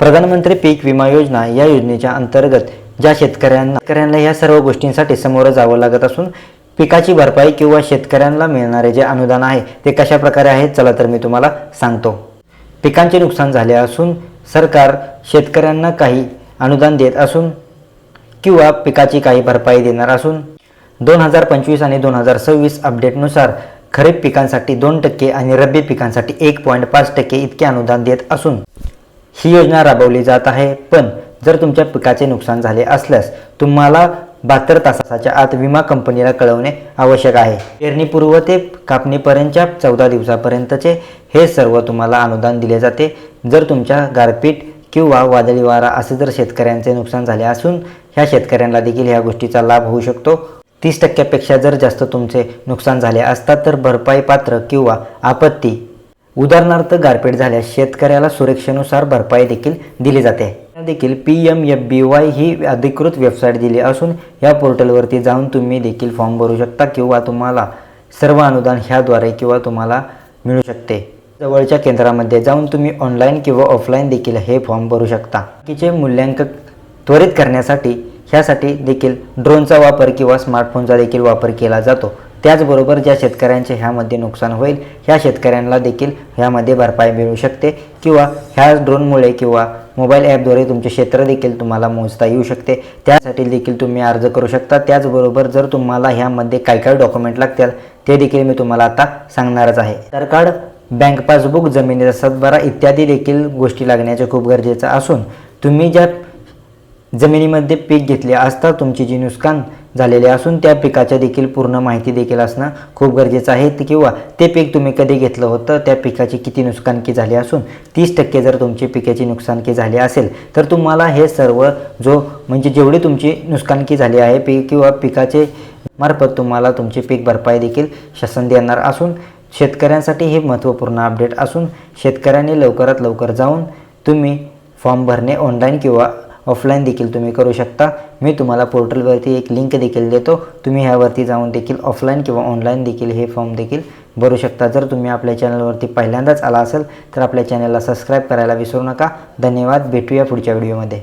प्रधानमंत्री पीक विमा योजना या योजनेच्या अंतर्गत ज्या शेतकऱ्यांना या सर्व गोष्टींसाठी समोर जावं लागत असून पिकाची भरपाई किंवा शेतकऱ्यांना मिळणारे जे अनुदान आहे ते कशा प्रकारे आहे, चला तर मी तुम्हाला सांगतो। पिकांचे नुकसान झाले असून सरकार शेतकऱ्यांना काही अनुदान देत असून किंवा पिकाची काही भरपाई देणार असून 2025 आणि 2026 अपडेटनुसार खरीप पिकांसाठी 2% आणि रब्बी पिकांसाठी 1.5% इतके अनुदान देत असून ही योजना राबवली जात आहे। पण जर तुमच्या पिकाचे नुकसान झाले असल्यास तुम्हाला 72 तासाच्या आत विमा कंपनीला कळवणे आवश्यक आहे। पेरणीपूर्व ते कापणीपर्यंतच्या 14 दिवसापर्यंतचे हे सर्व तुम्हाला अनुदान दिले जाते। जर तुमच्या गारपीट किंवा वादळी वारा असे जर शेतकऱ्यांचे नुकसान झाले असून ह्या शेतकऱ्यांना देखील ह्या गोष्टीचा लाभ होऊ शकतो। 30% जर जास्त तुमचे नुकसान झाले असतात तर भरपाई पात्र किंवा आपत्ती उदाहरणार्थ गारपीट झाल्यास शेतकऱ्याला सुरक्षेनुसार भरपाई देखील दिली जाते। देखील PMFBY ही अधिकृत वेबसाईट दिली असून या पोर्टलवरती जाऊन तुम्ही देखील फॉर्म भरू शकता किंवा तुम्हाला सर्व अनुदान ह्याद्वारे किंवा तुम्हाला मिळू शकते। जवळच्या केंद्रामध्ये जाऊन तुम्ही ऑनलाईन किंवा ऑफलाईन देखील हे फॉर्म भरू शकता। बाकीचे मूल्यांकन त्वरित करण्यासाठी ह्यासाठी देखील ड्रोनचा वापर किंवा स्मार्टफोनचा देखील वापर केला जातो। त्याचबरोबर ज्या शेतकऱ्यांचे ह्यामध्ये नुकसान होईल ह्या शेतकऱ्यांना देखील ह्यामध्ये भरपाई मिळू शकते किंवा ह्या ड्रोनमुळे किंवा मोबाईल ॲपद्वारे तुमचे क्षेत्र देखील तुम्हाला मोजता येऊ शकते। त्यासाठी देखील तुम्ही अर्ज करू शकता। त्याचबरोबर जर तुम्हाला ह्यामध्ये काय डॉक्युमेंट लागतील ते देखील मी तुम्हाला आता सांगणारच आहे। आधार कार्ड, बँक पासबुक, जमिनीचा सातबारा इत्यादी देखील गोष्टी लागण्याचे खूप गरजेचं असून तुम्ही ज्या जमिनीमध्ये पीक घेतले असता तुमची जी नुकसान झालेले असून त्या पिकाच्या देखील पूर्ण माहिती देखील असणं खूप गरजेचं आहे किंवा ते पीक तुम्ही कधी घेतलं होतं, त्या पिकाची किती नुकसानकी झाली असून 30% जर तुमची पिकाची नुकसानकी झाली असेल तर तुम्हाला हे सर्व म्हणजे जेवढी तुमची नुकसानकी झाली आहे किंवा पिकाचे मार्फत तुम्हाला तुमची पीक भरपाई देखील शासन देणार असून शेतकऱ्यांसाठी हे महत्त्वपूर्ण अपडेट असून शेतकऱ्यांनी लवकरात लवकर जाऊन तुम्ही फॉर्म भरणे ऑनलाईन किंवा ऑफलाईन देखील तुम्ही करू शकता। मी तुम्हाला पोर्टलवरती एक लिंक देखील देतो, तुम्ही ह्यावरती जाऊन देखील ऑफलाईन किंवा ऑनलाईन देखील हे फॉर्म देखील भरू शकता। जर तुम्ही आपल्या चॅनलवरती पहिल्यांदाच आला असेल तर आपल्या चॅनलला सबस्क्राईब करायला विसरू नका। धन्यवाद, भेटूया पुढच्या व्हिडिओमध्ये।